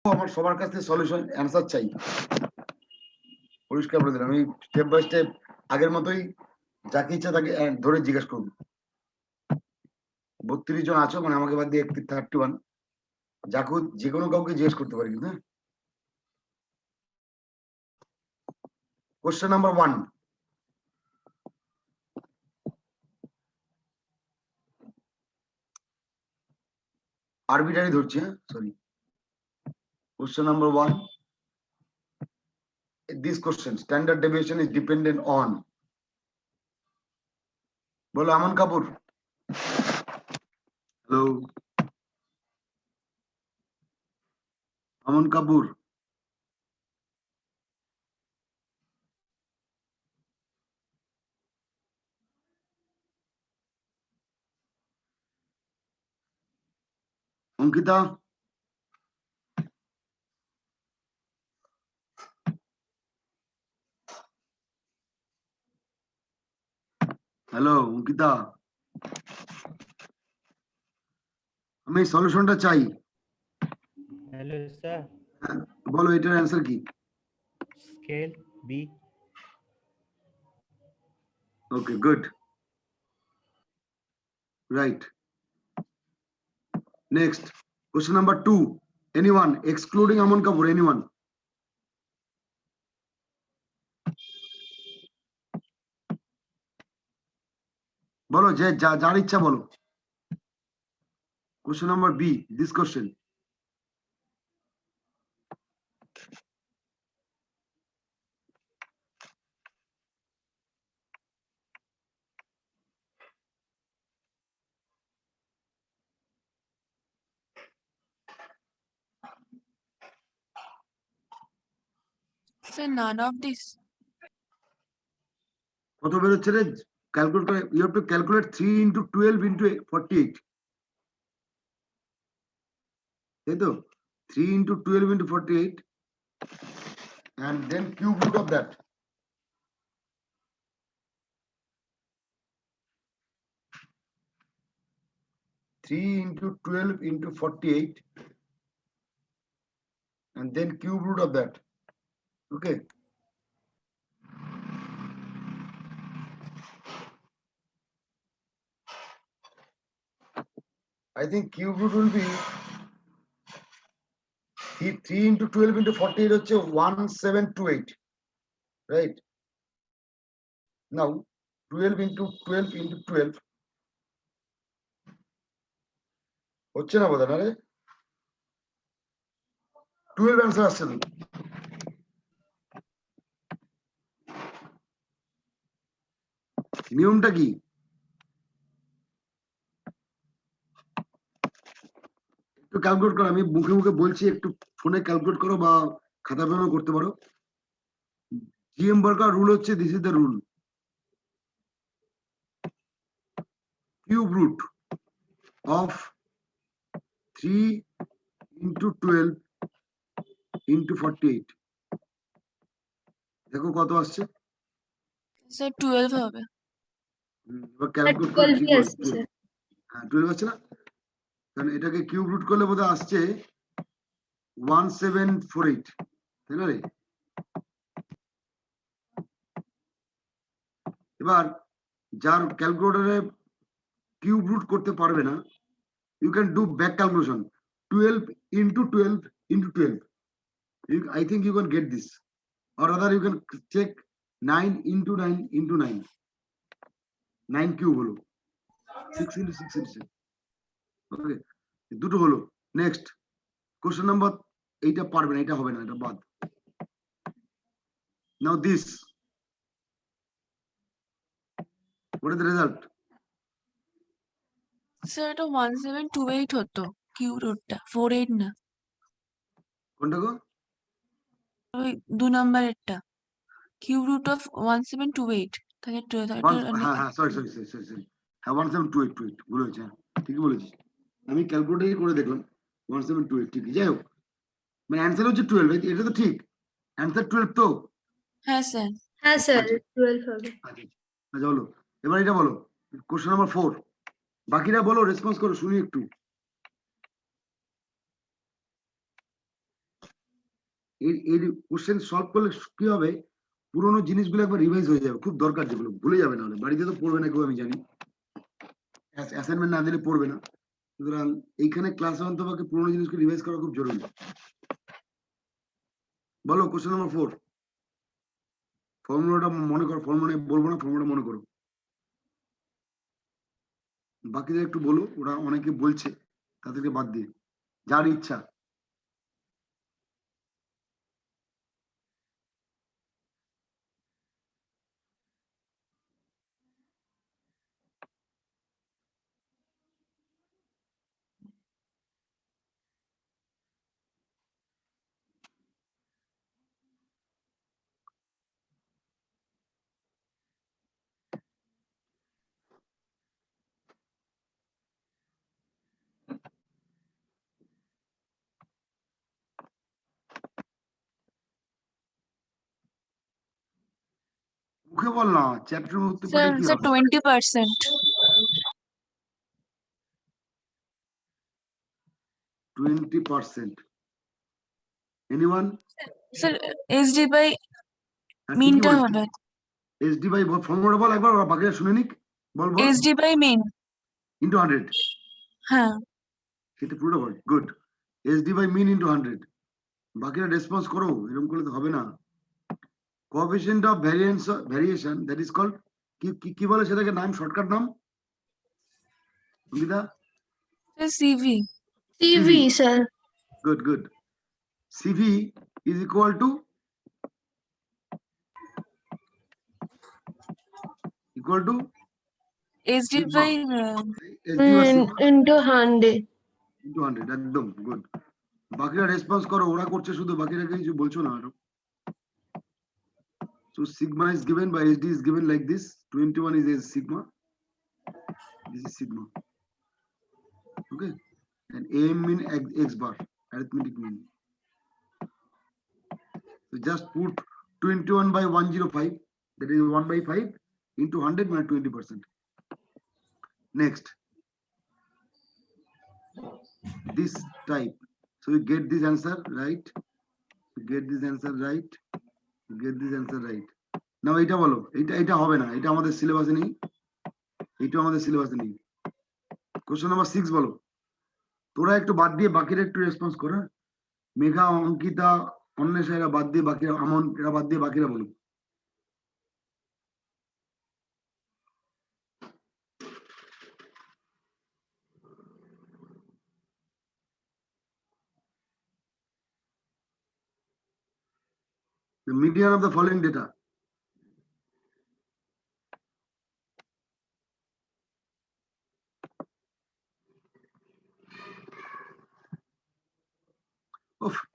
আমার সবার কাছ থেকে সলিউশন অ্যান্সার চাই, পরিষ্কার বলে দিলাম। আমি স্টেপ বাই স্টেপ আগের মতোই যাকে ইচ্ছা তাকে ধরে জিজ্ঞেস করুন। 32 জন আছো, মানে আমাকে বাদ দিয়ে 31, যাকে যে কোনো কাউকে জিজ্ঞেস করতে পারি। হ্যাঁ, কোশ্চেন নাম্বার 1, আরবিটারি ধরছি। হ্যাঁ, sorry. Question number 1. This question, standard deviation is dependent on. বলো আমান কাপুর। হ্যালো, আমান কাপুর। অঙ্কিতা। হ্যালো অঙ্কিতা, আমি সলিউশনটা চাই। हेलो सर, বলো এটার অ্যান্সার কি? Scale B. Okay, good. Right. Next, question number 2. Anyone excluding Aman Kapoor? Anyone? বলো যে যার ইচ্ছা বলো। Question number B. This question. Sir, none of this. কত বেরোচ্ছে রে? ক্যালকুলেট করে, you have to calculate 3 into 12 into 48. তাই তো? 3 into 12 into 48 and then cube root of that. Three into 12 into 48 and then cube root of that. Okay. I think cube root will be 3 into 12 into 48 হচ্ছে 1728, right? Now 12 into 12 into 12 হচ্ছে না বোধ হয়, 12 answer আসছে না। নিয়মটা কি? একটু ক্যালকুলেট করো, আমি মুখে মুখে বলছি, একটু ফোনে ক্যালকুলেট করো বা খাতা পেনও করতে পারো। জিএম বার্গার রুল হচ্ছে, this is the rule. Cube root of 3 into 12 into 48, দেখো কত আসছে। Sir, 12 হবে। এবার ক্যালকুলেট করে ঠিক আছে। স্যার হ্যাঁ 12 আসছে না, কারণ এটাকে কিউব রুট করলে বোধহয় আসছে 1748, তাই না রে? এবার যার ক্যালকুলেটরে কিউব রুট করতে পারবে না, you can do back calculation, 12 into 12 into 12. I think you can get this, or rather you can check 9 into 9 into 9. 9 cube হলো 6 into 6 into 6. Okay, দুটো হলো। নেক্সট কোশ্চেন নাম্বার, এইটা পারবে না, এটা হবে না, এটা বাদ। নাও this, what is the result? Sir, এটা 1728 হতো কিউ রুটটা, 48 না। কোনটা গো? ওই 2 নাম্বারেরটা কিউ রুট অফ 1728 তাহলে হ্যাঁ হ্যাঁ, sorry sorry sorry sorry sorry, হ্যাঁ 1728 ভুল হয়েছে, ঠিকই বলেছিস। আমি ক্যালকুলেটরই করে দেখলাম 1728, ঠিকই। যাই হোক, মানে অ্যান্সার হচ্ছে 12, এটা তো ঠিক অ্যান্সার 12 তো। হ্যাঁ স্যার। হ্যাঁ স্যার আচ্ছা 12 হবে। আচ্ছা আচ্ছা, হলো। এবার এটা বলো, কোশ্চেন নাম্বার 4। বাকিরা বলো, রেসপন্স করো, শুনি একটু। এই কোশ্চেন সলভ করলে কি হবে, পুরোনো জিনিসগুলো একবার রিভাইজ হয়ে যাবে, খুব দরকার, যেগুলো ভুলে যাবে না হলে বাড়িতে তো পড়বে না কেউ, আমি জানি অ্যাসাইনমেন্ট না দিলে পড়বে না, সুতরাং এইখানে ক্লাসে অন্তপক্ষে পুরোনো জিনিসকে রিভাইজ করা খুব জরুরি। বলো কোশ্চেন নাম্বার 4, ফর্মুলাটা মনে করো, ফর্মুলা বলবো না, ফর্মুলাটা মনে করো। বাকিদের একটু বলো, ওরা অনেকে বলছে, তাদেরকে বাদ দিয়ে যার ইচ্ছা। মুখে বল না, চ্যাপ্টারের উত্তর পেলে কি স্যার হবে? 20%. 20%। এনিওয়ান? স্যার এসডি বাই মিনটা হবে। এসডি বাই ফর্মুলাটা বল একবার, ওরা বাকিরা শুনে নিক। বল বল। SD by mean. ইন্টু 100। হ্যাঁ সেটা পুরোটা বল। Good. SD by mean into 100। বাকিরা রেসপন্স করো, এরকম করলে তো হবে না। Coefficient of variation that is called, কি বলে সেটাকে, নাম, শর্টকাট নাম সুবিধা? CV. CV, sir. good, good. CV is equal to SD sigma. By SD বা sigma Into 100. into 100, একদম গুড। বাকিরা রেসপন্স করো, ওরা করছে শুধু, বাকিরা কিছু বলছো না আরো। So sigma is given by SD is given like this. 21 is a sigma. This is sigma. Okay. And AM mean X bar, arithmetic mean. So just put 21 by 105. That is 1 by 5 into 100 minus 20%. Next. This type. So you get this answer right. You get this answer right. You get this answer right. Now এটা বলো, এটা হবে না, এটা আমাদের সিলেবাসে নেই, এটা আমাদের সিলেবাসে নেই। কোশ্চেন নাম্বার 6 বলো। তোরা একটু বাদ দিয়ে বাকিরা একটু রেসপন্স করো। মেঘা, অঙ্কিতা, অন্বেষা এরা বাদ দিয়ে বাকিরা, আমন এরা বাদ দিয়ে বাকিরা বলো। The median of the following data.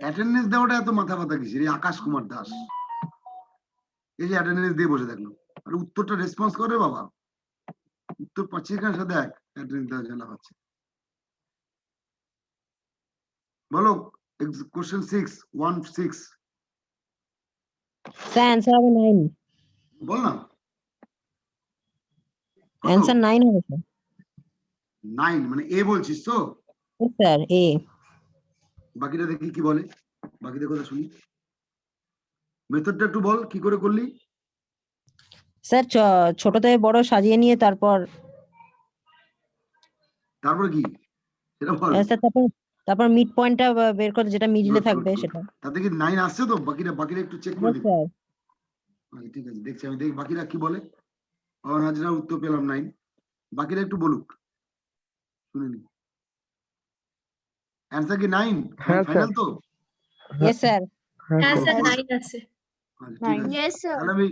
Attendance দেওয়াটা এত মাথা ব্যথা কিসের? এই আকাশ কুমার দাস এই যে অ্যাটেন্ডেন্স দিয়ে বসে থাকলো, আর উত্তরটা রেসপন্স করে বাবা, উত্তর পাচ্ছি কার সাথে এক অ্যাটেন্ডেন্স দেওয়া জ্বালা পাচ্ছে। বলো কোশ্চেন 6 1-6 স্যার অ্যান্সার হবে 9। বল না। অ্যান্সার 9 হবে স্যার। 9 মানে এ বলছিস তো? স্যার এ। বাকিটা দেখি কি বলে, বাকিদের কথা শুনি। মেথডটা একটু বল, কি করে করলি? স্যার ছোট থেকে বড় সাজিয়ে নিয়ে তারপর কি সেটা বল। স্যার তারপর মিড পয়েন্টটা বের করে যেটা মিডলে থাকবে সেটা। তাতে কি 9 আসছে তো? বাকিরা একটু চেক করে দিই। স্যার ঠিক আছে, দেখছি আমি, দেখি বাকিরা কি বলে। পাওয়ার হাজরা উত্তর পেলাম 9, বাকিরা একটু বলুক, শুনে নি। অ্যান্সার কি 9 ফাইনাল তো? Yes sir. হ্যাঁ স্যার 9 আছে। ঠিক আছে, Yes sir. তাহলে আমি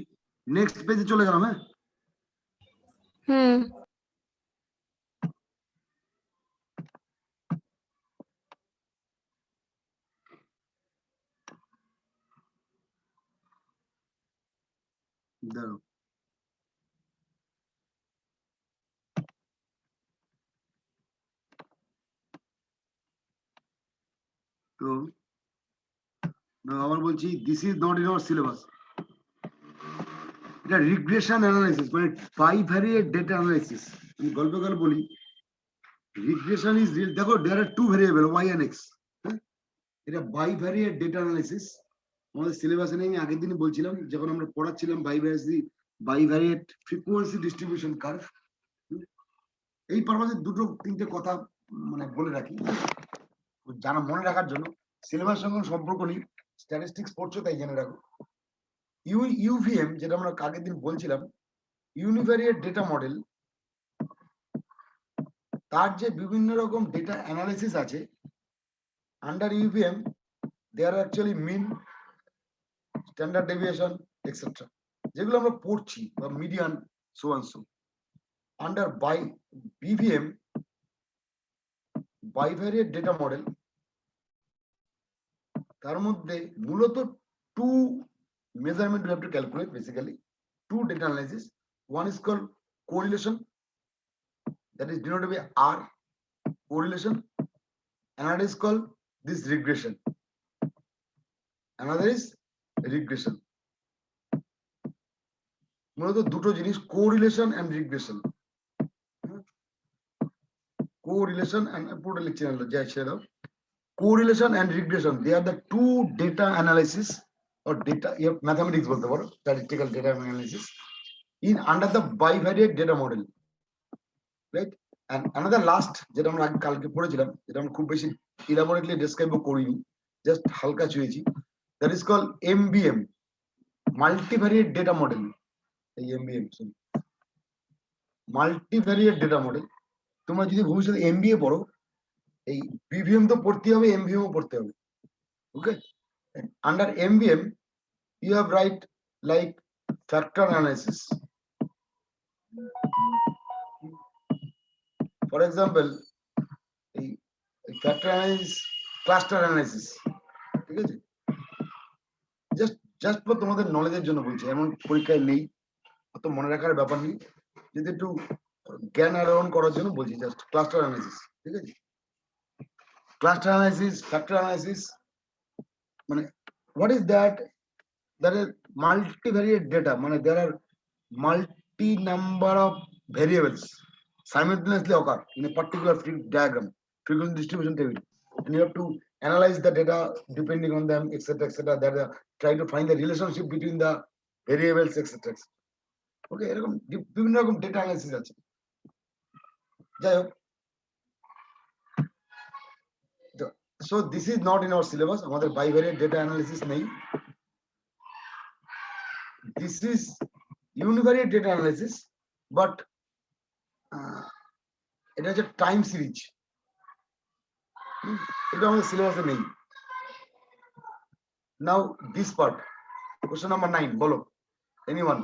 নেক্সট পেজে চলে গেলাম। হ্যাঁ হুম। দাঁড়াও, তো আবার বলছি, this is not in our syllabus. এটা রিগ্রেশন অ্যানালাইসিস, মানে বাইভ্যারিয়েট ডেটা অ্যানালাইসিস। আমি গল্প বলি, রিগ্রেশন ইজ, দেখো there are two variable y and x। এটা বাইভ্যারিয়েট ডেটা অ্যানালাইসিস, আমাদের সিলেবাসে নেই, আমি আগের দিনই বলছিলাম যখন আমরা পড়াচ্ছিলাম বাইভ্যারিয়েট ফ্রিকোয়েন্সি ডিস্ট্রিবিউশন কার্ভ। এই পারপাসে দুটো তিনটে কথা মানে বলে রাখি, জানা মনে রাখার জন্য। সিলেবাস সঙ্গে সম্পর্ক নেই, স্ট্যাটিস্টিক্স পড়ছো তাই জেনে রাখো। ইউভিএম যেটা আমরা আগের দিন বলছিলাম, ইউনিভ্যারিয়েট ডেটা মডেল, তার যে বিভিন্ন রকম ডেটা অ্যানালিসিস আছে under UVM, they are actually mean, standard deviation etcetera, যেগুলো আমরা পড়ছি, বা median, so and so. Under BVM, bivariate data model, তার মধ্যে মূলত two measurement we have to calculate, basically two data analysis. One is called correlation, that is denoted by R, correlation. Another is called this regression. Another is regression. মূলত দুটো জিনিস, correlation and regression. Correlation and পুরোটা লিখছি না, যা ছেড়ে দাও। Correlation and regression, they are the two data analysis or data, mathematics bolte paro, statistical data analysis in under the bivariate data model, right? And another last যেটা আমরা আগে কালকে পড়েছিলাম, যেটা আমরা খুব বেশি elaborately describe করিনি, just হালকা ছুঁয়েছি, that is called MBM, multivariate data model. এই MBM multivariate data model, তোমরা যদি ভবিষ্যতে MBA পড়ো, এই BVM তো পড়তে হবে, MVM ও পড়তে হবে, okay? Under MBM, you have write like factor analysis. For example, factor analysis, cluster analysis. ঠিক আছে? Just for তোমাদের নলেজের জন্য বলছি, এমন পরীক্ষায় নেই, অত মনে রাখার ব্যাপার নেই, যদি একটু জ্ঞান আরোহণ করার জন্য বলছি, জাস্ট ক্লাস্টার অ্যানালিসিস। ঠিক আছে? ক্লাস্টার অ্যানালিসিস, ফ্যাক্টর অ্যানালিসিস, মানে what is that? That is multivariate data, মানে there are multi number of variables simultaneously occur in a particular diagram, frequency distribution table, and you have to analyze the data depending on them, etc., etc. That try to find the relationship between the variables, etc. Okay, এরকম বিভিন্ন রকম data analysis আছে। যাই হোক, so this is not in our syllabus, আমাদের bivariate data analysis নেই। This is univariate data analysis, but it has a time series, এটা আমাদের সিলেবাসে নেই। Now this part, question number 9, বলো anyone,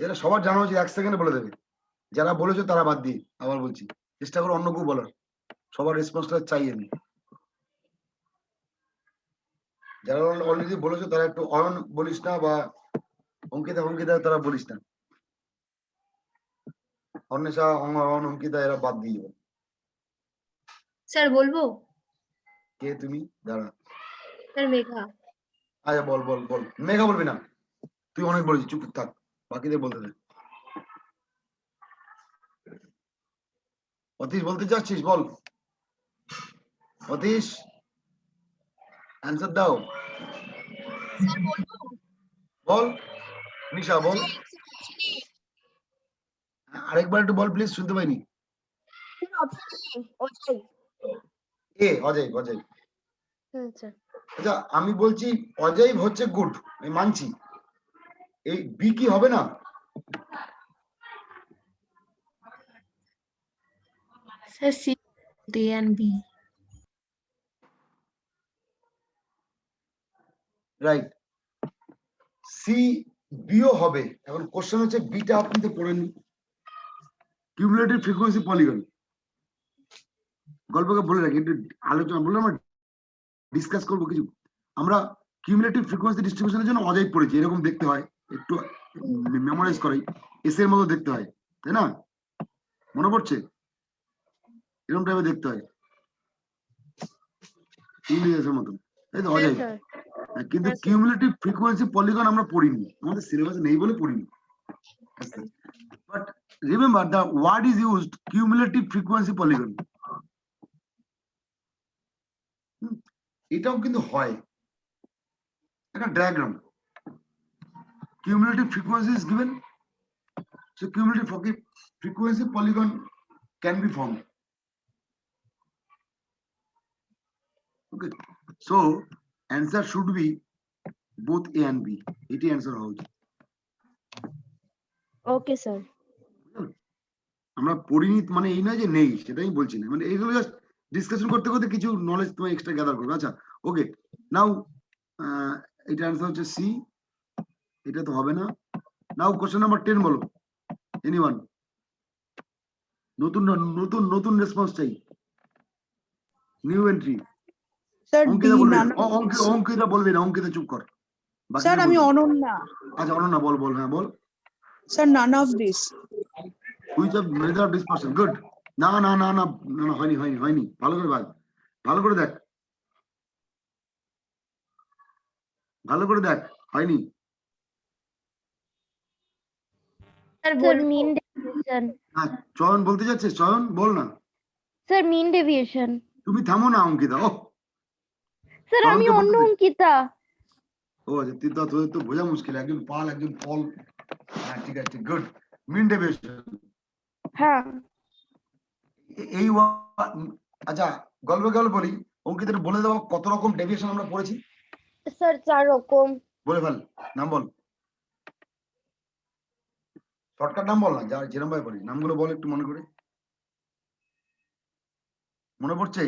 এরা সবার জানা উচিত, 1 সেকেন্ডে বলে দেবে, যারা বলেছো তারা বাদ দিয়ে, আবার বলছি চেষ্টা করো অন্য কেউ বলার, সবার রেসপন্সটা চাই আমি। যারা অলরেডি বলেছো তারা একটু অয়ন বলিস না, বা অঙ্কিতা তারা বলিস না, অন্বেষা, অয়ন, অঙ্কিতা এরা বাদ দিয়ে যাবে। স্যার বলবো? কে তুমি? দাঁড়া, স্যার মেঘা। আচ্ছা বল বল বল। মেঘা বলবি না, তুই অনেক বলেছিস, চুপ থাক, বাকিদের বলতে দে। অতীশ বলতে চাচ্ছিস? বল অতীশ, অ্যান্সার দাও, বল। নিশা বল, আরেকবার একটু বল প্লিজ, শুনতে পাইনি। অজয়, অজয়। আচ্ছা আমি বলছি অজয় হচ্ছে গুড, আমি মানছি, এই বি কি হবে না? Sir C, D and B. Right, C বিও হবে। এখন কোশ্চেন হচ্ছে বিটা আপনি তো পড়েন, কিউমুলেটিভ ফ্রিকোয়েন্সি পলিগন। গল্পকে বলে রাখি, একটু আলোচনা বলে আমরা ডিসকাস করবো কিছু। আমরা কিউমুলেটিভ ফ্রিকোয়েন্সি ডিস্ট্রিবিউশনের জন্য অজয় পড়েছি, এরকম দেখতে হয়, একটু মেমোরাইজ করাই, এস এর মতো দেখতে হয়, তাই না? মনে পড়ছে? এরকম টাইপের দেখতে হয়, ইংলিশের মতন, তাই তো অজয়? কিন্তু কিউমুলেটিভ ফ্রিকোয়েন্সি পলিগন আমরা পড়িনি, আমাদের সিলেবাসে নেই বলে পড়িনি। But remember the word is used, cumulative frequency polygon. এটাও কিন্তু হয় একটা diagram cumulative frequency is given so cumulative frequency polygon can be formed okay so answer should be both A and B এটি answer হওয়া উচিত okay sir আমরা পড়িনি মানে এই নয় যে নেই সেটাই বলছি না মানে এইগুলো জাস্ট ডিসকাশন করতে করতে কিছু নলেজ তুমি এক্সট্রা গ্যাদার করবে আচ্ছা ওকে নাও এটা অ্যান্সার হচ্ছে সি এটা তো হবে না নাও কোশ্চেন নাম্বার 10 বলো এনিওয়ান নতুন নতুন নতুন রেসপন্স চাই new entry sir D Ankita বলবে নানা অঙ্কিতা বলবে না অঙ্কিতা চুপ কর স্যার আমি অনন্যা আচ্ছা অনন্যা বল বল হ্যাঁ বল sir none of this which of method of dispersion good না না না না না না, হয়নি হয়নি হয়নি ভালো করে ভাগ ভালো করে দেখ ভালো করে দেখ হয়নি স্যার স্যার বলবো মিন ডেভিয়েশন হ্যাঁ চয়ন বলতে যাচ্ছিস চয়ন বল না স্যার মিন ডেভিয়েশন তুমি থামো না অঙ্কিতা ও স্যার আমি কাউকে অন্য বলতে দে। অঙ্কিতা ও আচ্ছা তুই তো তোদের তো বোঝা মুশকিল একজন পাল একজন ফল হ্যাঁ ঠিক আছে গুড মিন ডেভিয়েশন হ্যাঁ এই আচ্ছা গল্প গল্প বলি অঙ্কিতা বলে দাও কত রকম ডেভিয়েশন আমরা পড়েছি স্যার 4 রকম বলে ফেল নাম বল শর্টকাট নাম বল না যা যেরকম ভাবে বলি নামগুলো বল একটু মনে করে মনে পড়ছে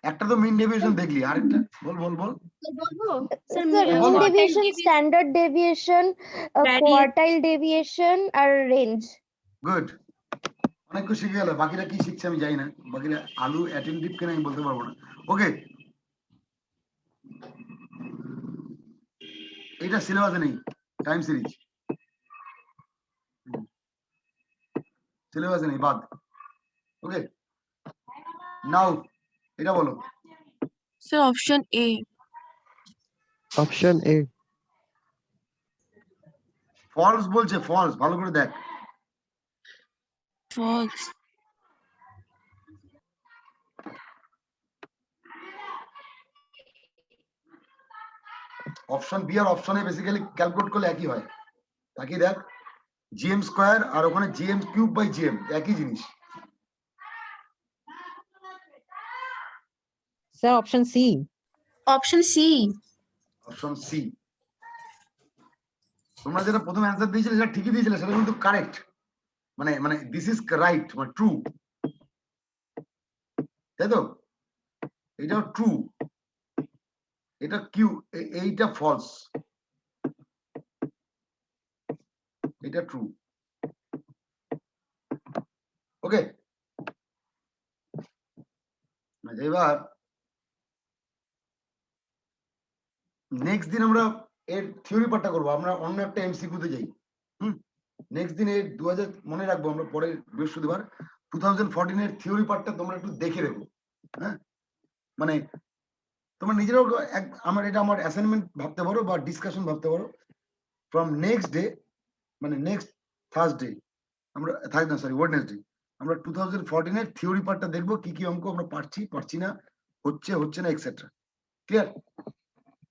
একটা তো মিন ডেভিয়েশন দেখলি আরেকটা বল বল বল বলবো স্যার বল। Mean deviation standard deviation Radian- quartile deviation আর রেঞ্জ গুড অনেক কিছু শিখে গেল বাকিরা কি শিখছে আমি জানি না বাকিরা আলু অ্যাটেন্টিভ কিনা আমি বলতে পারবো না ওকে এটা সিলেবাসে নেই টাইম সিরিজ সিলেবাসে নেই বাদ ওকে নাও এটা বলো sir option A option A false বলছে ফলস ভালো করে দেখ ফলস অপশন বি আর অপশন এ বেসিক্যালি ক্যালকুলেট করলে একই হয় তাকিয়ে দেখ জিএম স্কয়ার আর ওখানে জিএম কিউব বাই জিএম একই জিনিস sir option C option C option C তোমরা যেটা প্রথম অ্যান্সার দিয়েছিলে সেটা ঠিকই দিয়েছিলে সেটা কিন্তু কারেক্ট মানে মানে দিস ইজ রাইট মানে ট্রু তাই তো এটাও ট্রু এটা কিউ এইটা ফলস এটা ট্রু ওকে এবার নেক্সট দিন আমরা এর থিওরি পার্টটা করবো আমরা অন্য একটা এমসিকিউ তে যাই নেক্সট দিন এর 2000 মনে রাখবো আমরা পরে বৃহস্পতিবার 2014 এর থিওরি পার্টটা তোমরা একটু দেখে রেখো হ্যাঁ মানে তোমরা নিজেরাও আমার এটা আমার অ্যাসাইনমেন্ট ভাবতে পারো বা ডিসকাশন ভাবতে পারো ফ্রম নেক্সট ডে মানে নেক্সট থার্সডে আমরা থার্সডে না সরি ওয়েডনেসডে আমরা 2014 এর থিওরি পার্টটা দেখবো কি কি অঙ্ক আমরা পারছি না হচ্ছে না এক্সেট্রা ক্লিয়ার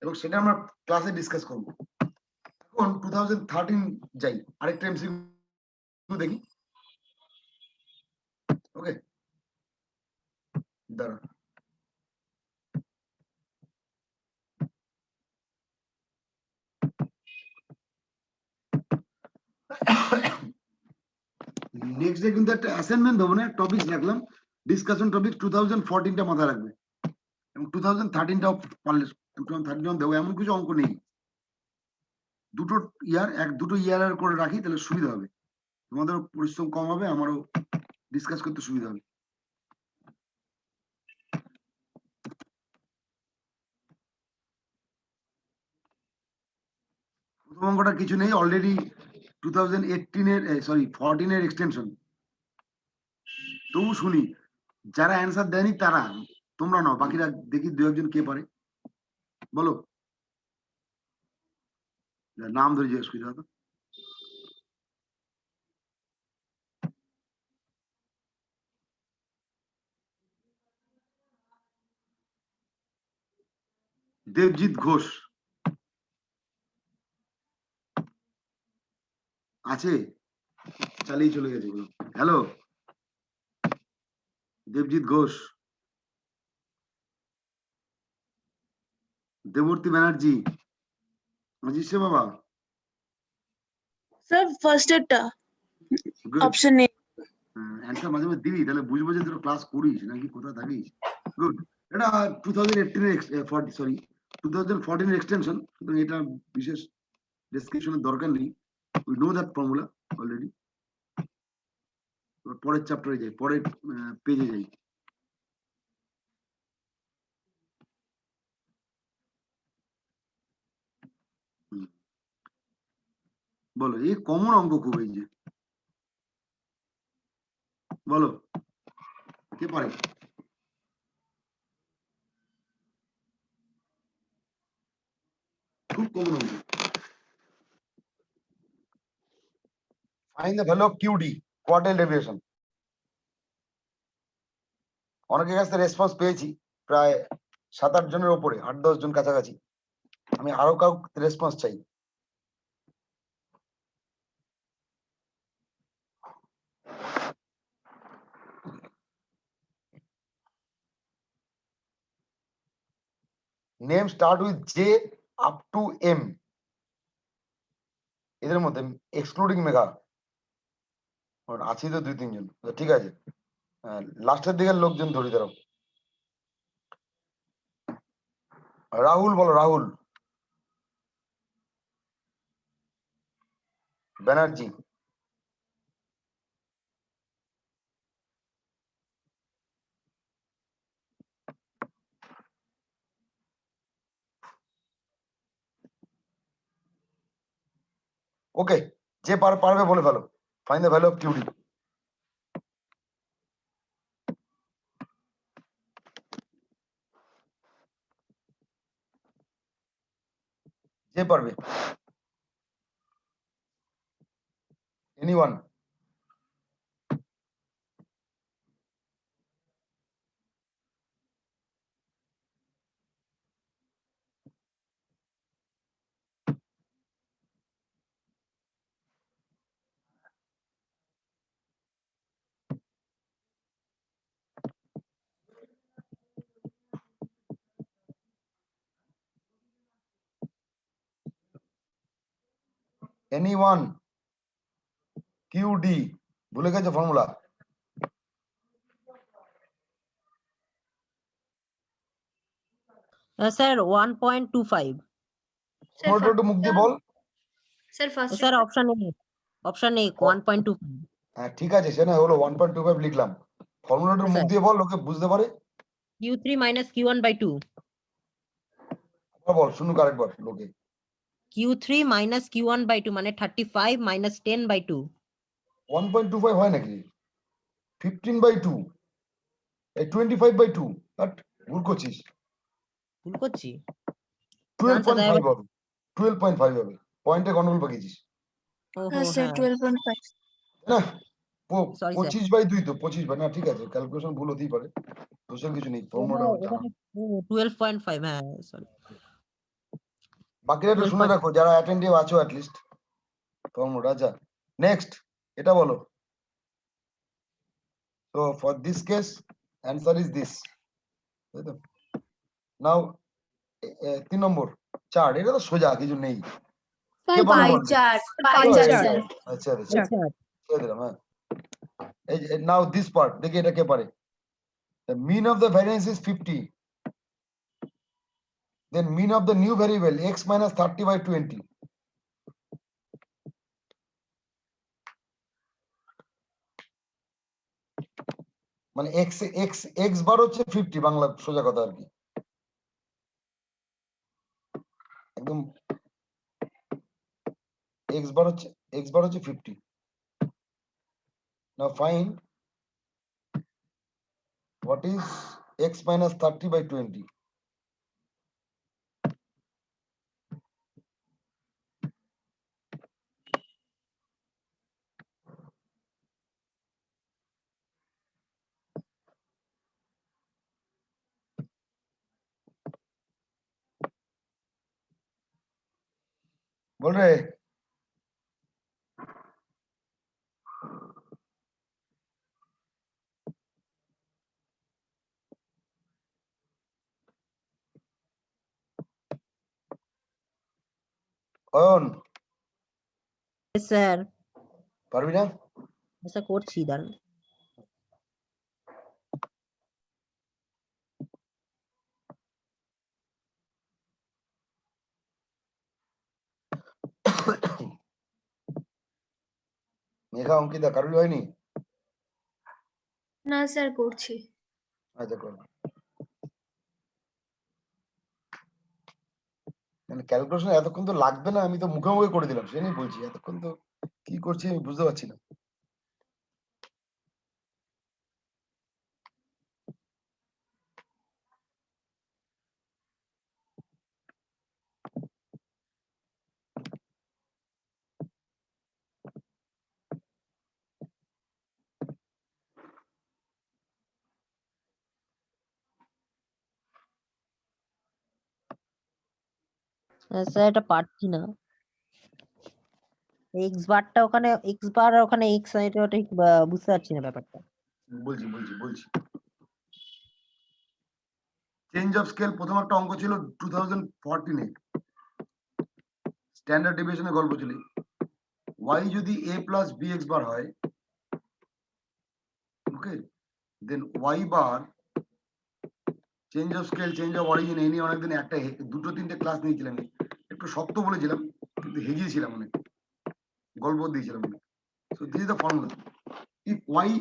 এবং সেটা আমরা ক্লাসে ডিসকাস করব এখন 2013 যাই আরেকটা এমসিকিউ দেখি ওকে দাঁড়া নেক্সট ডে কিন্তু একটা অ্যাসাইনমেন্ট দেবো না টপিক রাখলাম ডিসকাশন টপিক 2014টা মাথায় রাখবে এবং 2013টাও পারলে 2013 দেবো এমন কিছু অঙ্ক নেই দুটো ইয়ার করে রাখি তাহলে সুবিধা হবে তোমাদের পরিশ্রম কম হবে আমারও ডিসকাস করতে সুবিধা হবে প্রথম অঙ্কটা কিছু নেই অলরেডি 2018 এর সরি 14 এর এক্সটেনশন তবু শুনি যারা অ্যান্সার দেয়নি তারা তোমরা নাও বাকিরা দেখি দু একজন কে পারে বলো নাম ধরে জিজ্ঞেস করি দাদা দেবজিৎ ঘোষ আছে, চালিয়ে চলে গেছে। হ্যালো, দেবজিৎ ঘোষ, দেবর্তী ব্যানার্জি আজিজ সে বাবা, স্যার ফার্স্ট এরটা গুড। Option A. অ্যান্সার মাঝে মাঝে দিবি, তাহলে বুঝবো যে তোর ক্লাস করিস নাকি কোথায় থাকিস। গুড। এটা 2018 সরি 2014 এর এক্সটেনশন, সুতরাং এটা বিশেষ ডেসক্রিপশনের দরকার নেই। We know that formula already. পরের চ্যাপ্টারে যাই, পরের পেজে যাই। বলো, এই কমন অঙ্ক খুব, এই যে বলো কে পারে? খুব কমন অঙ্ক। Find the value of QD, quartile deviation. অনেকের কাছে রেসপন্স পেয়েছি, প্রায় 7-8 জনের ওপরে, 8-10 জন কাছাকাছি। আমি আরো কাউ রেসপন্স চাই। Name start with J up to M, এদের মধ্যে এক্সক্লুডিং মেঘা আছে তো 2-3 জন। ঠিক আছে, লাস্টের দিকের লোকজন ধরি দাঁড়াও। রাহুল বলো, রাহুল ব্যানার্জি, ওকে। যে পারবে বলে ফেলো। Find the value of QD. যে পারবে, এনিওয়ান? এনিওয়ান? কিউডি ভুলে গেছে ফর্মুলা? স্যার 1.25। ফর্মুলাটা একটু মুখ দিয়ে বল। Sir first sir option A 1.25। হ্যাঁ ঠিক আছে, সে না হলো 1.25 লিখলাম। ফর্মুলাটা মুখ দিয়ে বল, লোকে বুঝতে পারে। Q3 minus Q1/2। বল, শুনুক আরেকবার লোকে। Q3 minus Q1/2 মানে 35 minus 10/2। 1.25 হয় নাকি? 15/2, এই 25/2। বাট ভুল করছিস। ভুল করছি? 12.5 হবে, 12.5 হবে। পয়েন্টে গন্ডগোল পাকিয়েছিস ওহো স্যার হ্যাঁ 12.5। না। Sorry sir. 25/2 তো 25 না, ঠিক আছে, ক্যালকুলেশন ভুল হতেই পারে, দোষের কিছু নেই। ফর্মুলাটা জানা। 12.5 হ্যাঁ সরি। বাকিরা একটু শুনে 12.5। রাখো যারা অ্যাটেন্টিভ আছো অ্যাট লিস্ট ফর্মুলা। আচ্ছা নেক্সট, এটা বলো। তো for this case answer is this, তাই তো? নাও 3 নম্বর চার্ট, এটা তো সোজা, কিছু নেই। কে পারবে পাই বলবে? চার্ট, পাই ও, চার্ট এই স্যার। যে, আচ্ছা আচ্ছা আচ্ছা ছেড়ে দিলাম। হ্যাঁ, এই নাও দিস পার্ট দেখি এটা কে পারে। The mean of the variance is 50. Then mean of the new variable x minus 30/20. মানে x x x বার হচ্ছে 50, বাংলা সোজা কথা আর কি, একদম x বার হচ্ছে 50। Now find what is x minus 30/20. बोल रहे অয়ন স্যার পারবি না? স্যার করছি দাঁড়ান। মেঘা অঙ্কিতা কারোর হয়নি? না স্যার করছি। আচ্ছা কর। মানে ক্যালকুলেশন এতক্ষণ তো লাগবে না, আমি তো মুখে মুখে করে দিলাম, সে নিয়ে বলছি এতক্ষণ তো কি করছি আমি বুঝতে পারছি না। স্যার এটা পারছি না। এক্স বারটা ওখানে এক্স বার আর ওখানে এক্স এটা ঠিক বুঝতে পারছি না ব্যাপারটা। বলছি বলছি বলছি চেঞ্জ অফ স্কেল প্রথম একটা অঙ্ক ছিল 2014 স্ট্যান্ডার্ড ডেভিয়েশনের গল্প ছিল। ওয়াই যদি a plus B X bar হয়, okay, then Y bar change of scale change of origin এই নিয়ে অনেকদিন একটা দুটো তিনটে ক্লাস নিয়েছিলাম, একটু শক্ত বলেছিলাম কিন্তু হেজিয়েছিলাম অনেক, গল্প দিয়েছিলাম অনেক। So this is the formula. If Y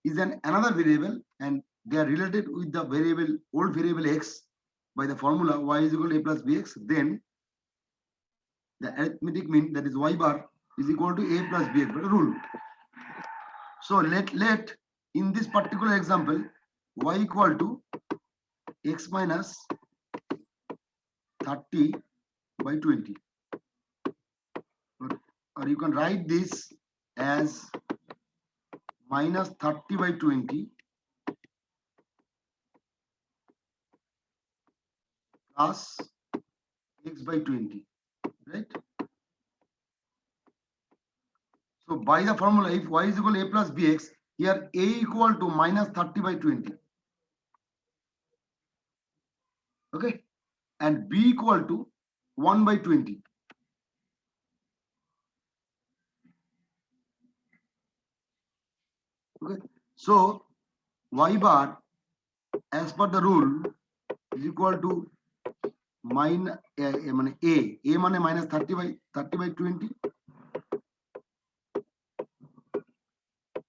is another variable and they are related with the variable old variable x by the formula y is equal to a plus bx, then the arithmetic mean, that is y bar, is equal to a plus bx by rule. So let in this particular example y equal to x minus 30 by 20, or you can write this as minus 30 by 20 plus x by 20, right? So by the formula, if y is equal to a plus bx, here a equal to minus 30 by 20, okay, and b equal to 1 by 20. Okay, so y bar as per the rule is equal to minus a মানে minus 30 by 20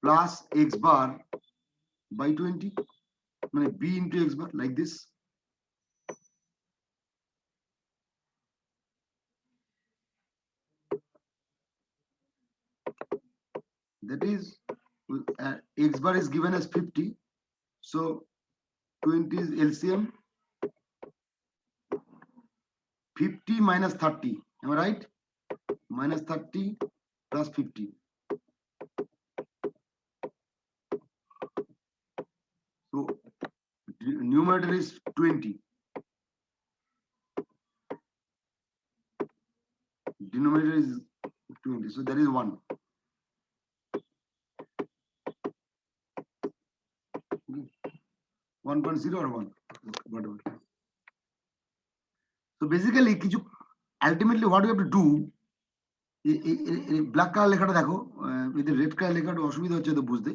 plus x bar by 20 মানে b into x bar, like this. That is x bar is given as 50, so 20 is LCM. 50 minus 30, am I right? Minus 30 plus 50. So numerator is 20, denominator is 20, so there is 1. 1.0 or 1, whatever. So basically ultimately what we have to do, black color লেখাটা দেখো, with the red color লেখাটা অসুবিধা হচ্ছে তো বুঝতে।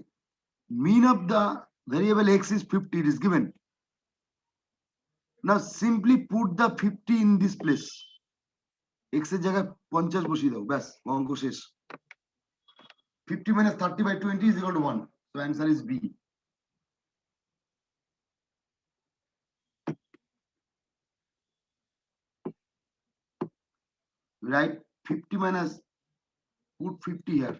Mean of the variable x is 50, it is given. Now simply put the 50 in this place, x এর জায়গায় 50 বসিয়ে দাও, ব্যাস অঙ্ক শেষ। 50 minus 30 by 20 is equal to 1, so answer is B. Write 50 minus, put 50 here,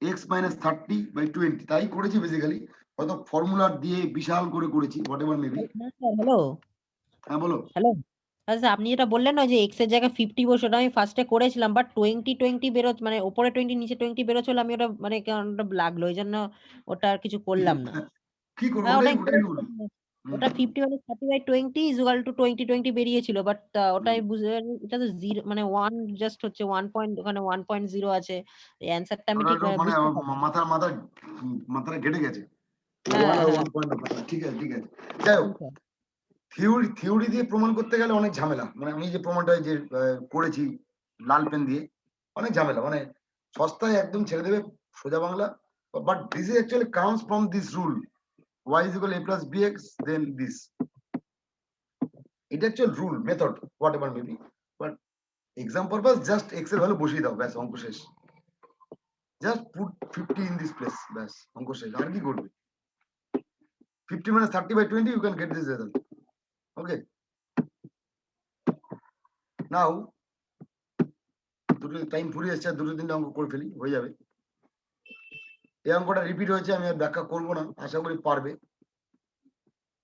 x minus 30 by 20, তাই করেছি basically, হয়তো ফর্মুলা দিয়ে বিশাল করে করেছি, whatever maybe. হ্যালো হ্যাঁ বলো। হ্যালো আচ্ছা, আপনি যেটা বললেন না যে এক্স এর জায়গায় 50 বসে, ওটা আমি ফার্স্টে করেছিলাম, বাট 20 বেরো মানে উপরে 20 নিচে 20 বেরোচ্ছিল, আমি ওটা মানে কেমন লাগলো, এই জন্য ওটা আর কিছু করলাম না। কি করবো, হ্যাঁ, ওটাই ওটাই বলি। ওটা 50 মানে 30/20 is equal to 20/20 বেরিয়েছিল, বাট ওটা আমি বুঝতে পারিনি, এটা তো 0 মানে 1 জাস্ট হচ্ছে 1 পয়েন্ট, ওখানে 1.0 আছে, এই অ্যানসারটা আমি ঠিক মানে বুঝতে পারছি। মাথাটা ঘেটে গেছে। হ্যাঁ, 1 আর হ্যাঁ। 1 পয়েন্ট, ঠিক আছে ঠিক আছে। যাই হোক, থিওরি দিয়ে প্রমাণ করতে গেলে অনেক ঝামেলা। মানে আমি যে প্রমাণটা যে করেছি লাল পেন দিয়ে, অনেক ঝামেলা। মানে সস্তায় একদম ছেড়ে দেবে সোজা Bangla. But this is actually comes from this rule, y is equal a plus bx, then this. এটা actual rule, method, what ever maybe, but exam purpose just x এর ভ্যালু বসিয়ে দাও, ব্যাস অঙ্ক শেষ। Just put 50 in this place, ব্যাস অঙ্ক শেষ। আর কি করবে? 50 minus 30/20, you can get this result. Okay, now দুটো টাইম ফুরিয়ে এসেছে, দুটো তিনটা অঙ্ক করে ফেলি, হয়ে যাবে। এই অঙ্কটা রিপিট হয়েছে, আমি আর ব্যাখ্যা করবো না, আশা করি পারবে।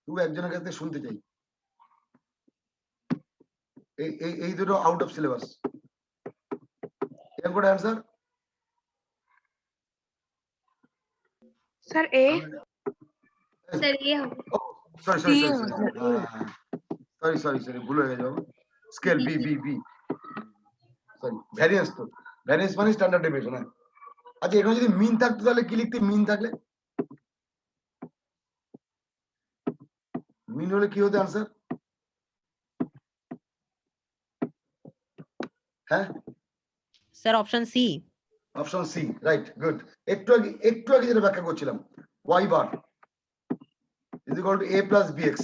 তবু একজনের কাছ থেকে শুনতে চাই। এই দুটো আউট অফ সিলেবাস। এই অঙ্কটা অ্যান্সার স্যার এ স্যার ये হবে। সরি ভুল হয়ে গেছে। Scale B sorry, variance. তো ভ্যারিয়েন্স মানে স্ট্যান্ডার্ড ডেভিয়েশন। হ্যাঁ, আচ্ছা এখানে যদি মিন থাকতো তাহলে কি লিখতে? মিন থাকলে মিন হলে কি হতো আনসার? হ্যাঁ, sir option C. Option C, right, good. একটু আগে যেটা ব্যাখ্যা করছিলাম, y bar is equal to a plus bx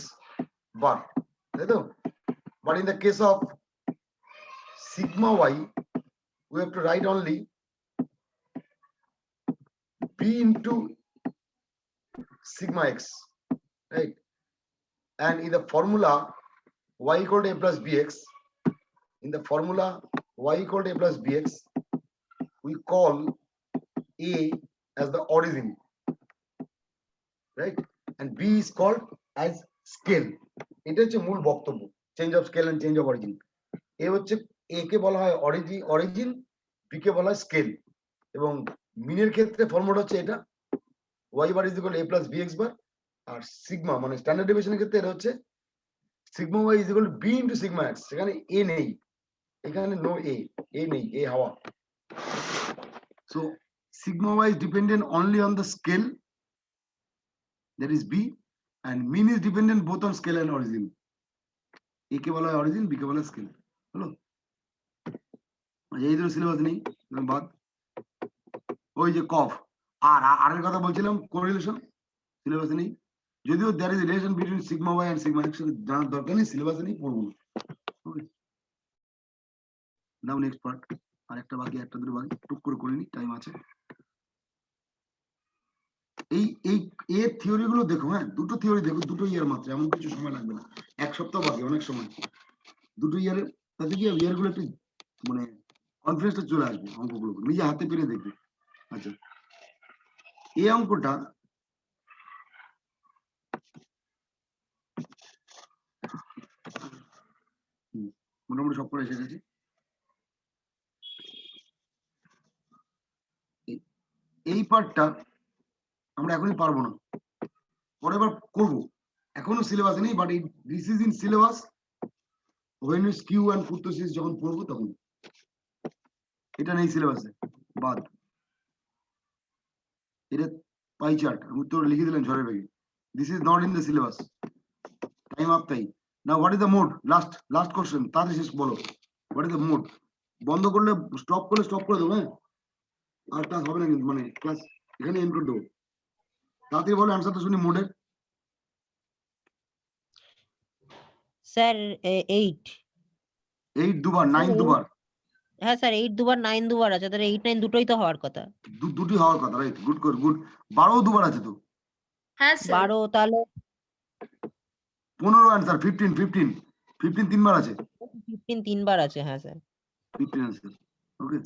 bar, তাই তো? But in the case of sigma y, we have to write only b into sigma x, right? And in the formula y equal to a plus bx, in the formula y equal to a plus bx, we call a as the origin, right? And b is called as scale. এটা হচ্ছে মূল বক্তব্য, change of scale and change of origin. এ হচ্ছে এ কে বলা হয় origin, B কে বলা হয় স্কেল। এবং মিনের ক্ষেত্রে ফর্মুলা হচ্ছে এটা, y bar is equal a plus bx bar. আর সিগমা মানে স্ট্যান্ডার্ড ডেভিয়েশনের ক্ষেত্রে এটা হচ্ছে sigma y is equal b into sigma x। সেখানে a নেই, এখানে নো a নেই, a হাওয়া। So sigma y is dependent only on the scale, that is b, and mean is dependent both on scale and origin. a কে বলা হয় origin, b কে বলা হয় scale. হলো, এই দুটো সিলেবাস নেই বাদ। ওই যে কফ আর এর কথা বলছিলাম, কোরিলেশন সিলেবাসে নেই। যদিও there is a relation between sigma y and sigma x, জানার দরকার নেই, সিলেবাসে নেই, পড়বো না। নাও নেক্সট পার্ট, আর একটা বাকি, একটা দুটো বাকি, টুক করে নি, টাইম আছে। এই এর থিওরি গুলো দেখো। হ্যাঁ, দুটো থিওরি দেখো, দুটো ইয়ার মাত্র, এমন কিছু সময় লাগবে না, এক সপ্তাহ বাকি, অনেক সময়। দুটো ইয়ারে তাতে কি ইয়ার গুলো একটু মানে কনফিডেন্সটা চলে আসবে, অঙ্কগুলো নিজে হাতে পেরে দেখবে। আচ্ছা, এই অঙ্কটা মোটামুটি সব করে এসে গেছে। এই পার্টটা আমরা এখনই পারবো না, পরের বার করবো। এখনো সিলেবাসে নেই, but this is in syllabus when you skew and ফুর্তোসিস যখন পড়বো তখন। এটা নেই সিলেবাসে, বাদ। এটা পাই চার্ট উত্তর লিখে দিলেন ঝড়ের বেগে। This is not in the syllabus, time up. তাই না, what is the mode? Last question, তাড়াতাড়ি শেষ বলো, হোয়াট ইজ দ্য মোড? বন্ধ করলে স্টপ করে দেবো। হ্যাঁ, আর ক্লাস হবে না কিন্তু, মানে ক্লাস এখানে এন্ড করে দেবো। তাড়াতাড়ি বলো অ্যান্সারটা শুনি মোডের। স্যার 8 দুবার, 9 দুবার। হ্যাঁ স্যার 8 দুবার 9 দুবার আছে, তাহলে 8 9 দুটোই তো হওয়ার কথা। দুটি হওয়ার কথা, রাইট, গুড গুড। 12 দুবার আছে তো। হ্যাঁ স্যার। 12 তাহলে 15 অ্যান্সার, 15 তিনবার আছে। 15 তিনবার আছে, হ্যাঁ স্যার। 15 অ্যান্সার, ওকে।